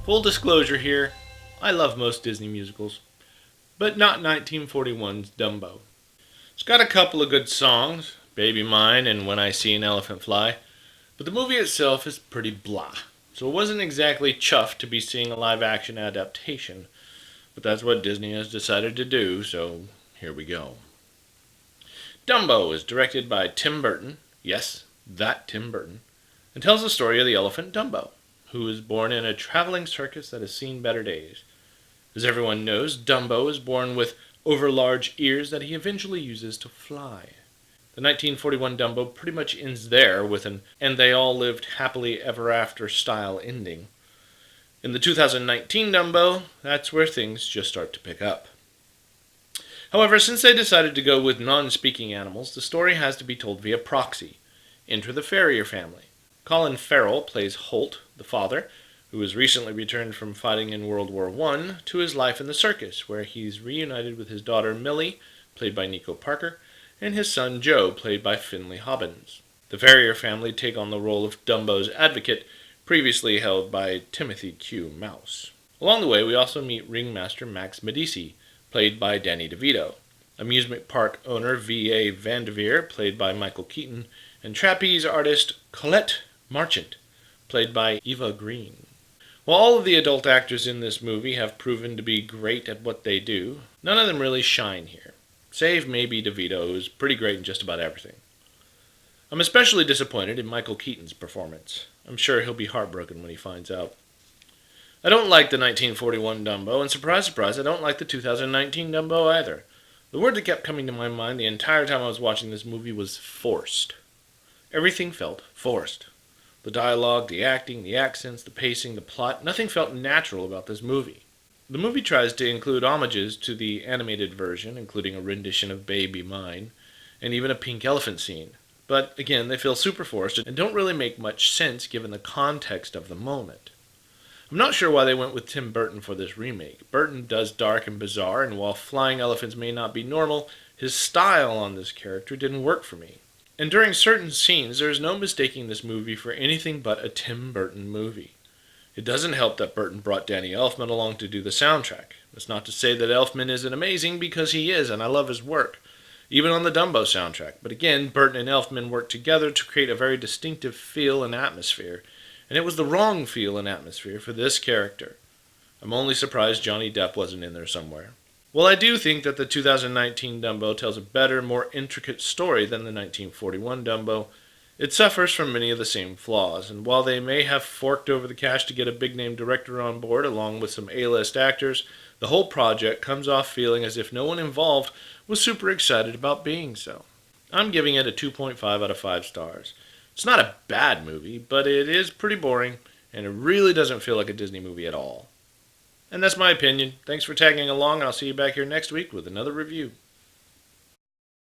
Full disclosure here, I love most Disney musicals, but not 1941's Dumbo. It's got a couple of good songs, Baby Mine and When I See an Elephant Fly, but the movie itself is pretty blah. So it wasn't exactly chuffed to be seeing a live-action adaptation, but that's what Disney has decided to do, so here we go. Dumbo is directed by Tim Burton, yes, that Tim Burton, and tells the story of the elephant Dumbo, who was born in a traveling circus that has seen better days. As everyone knows, Dumbo is born with overlarge ears that he eventually uses to fly. The 1941 Dumbo pretty much ends there with an "and they all lived happily ever after" style ending. In the 2019 Dumbo, that's where things just start to pick up. However, since they decided to go with non-speaking animals, the story has to be told via proxy. Enter the Farrier family. Colin Farrell plays Holt, the father, who has recently returned from fighting in World War I to his life in the circus, where he's reunited with his daughter Millie, played by Nico Parker, and his son Joe, played by Finley Hobbins. The Farrier family take on the role of Dumbo's advocate, previously held by Timothy Q. Mouse. Along the way, we also meet ringmaster Max Medici, played by Danny DeVito, amusement park owner V.A. Vanderveer, played by Michael Keaton, and trapeze artist Colette Marchant, played by Eva Green. While all of the adult actors in this movie have proven to be great at what they do, none of them really shine here, save maybe DeVito, who's pretty great in just about everything. I'm especially disappointed in Michael Keaton's performance. I'm sure he'll be heartbroken when he finds out. I don't like the 1941 Dumbo, and surprise, surprise, I don't like the 2019 Dumbo either. The word that kept coming to my mind the entire time I was watching this movie was forced. Everything felt forced. The dialogue, the acting, the accents, the pacing, the plot, nothing felt natural about this movie. The movie tries to include homages to the animated version, including a rendition of Baby Mine, and even a pink elephant scene. But again, they feel super forced and don't really make much sense given the context of the moment. I'm not sure why they went with Tim Burton for this remake. Burton does dark and bizarre, and while flying elephants may not be normal, his style on this character didn't work for me. And during certain scenes, there is no mistaking this movie for anything but a Tim Burton movie. It doesn't help that Burton brought Danny Elfman along to do the soundtrack. That's not to say that Elfman isn't amazing, because he is, and I love his work, even on the Dumbo soundtrack. But again, Burton and Elfman worked together to create a very distinctive feel and atmosphere, and it was the wrong feel and atmosphere for this character. I'm only surprised Johnny Depp wasn't in there somewhere. While I do think that the 2019 Dumbo tells a better, more intricate story than the 1941 Dumbo, it suffers from many of the same flaws, and while they may have forked over the cash to get a big-name director on board along with some A-list actors, the whole project comes off feeling as if no one involved was super excited about being so. I'm giving it a 2.5 out of 5 stars. It's not a bad movie, but it is pretty boring, and it really doesn't feel like a Disney movie at all. And that's my opinion. Thanks for tagging along, and I'll see you back here next week with another review.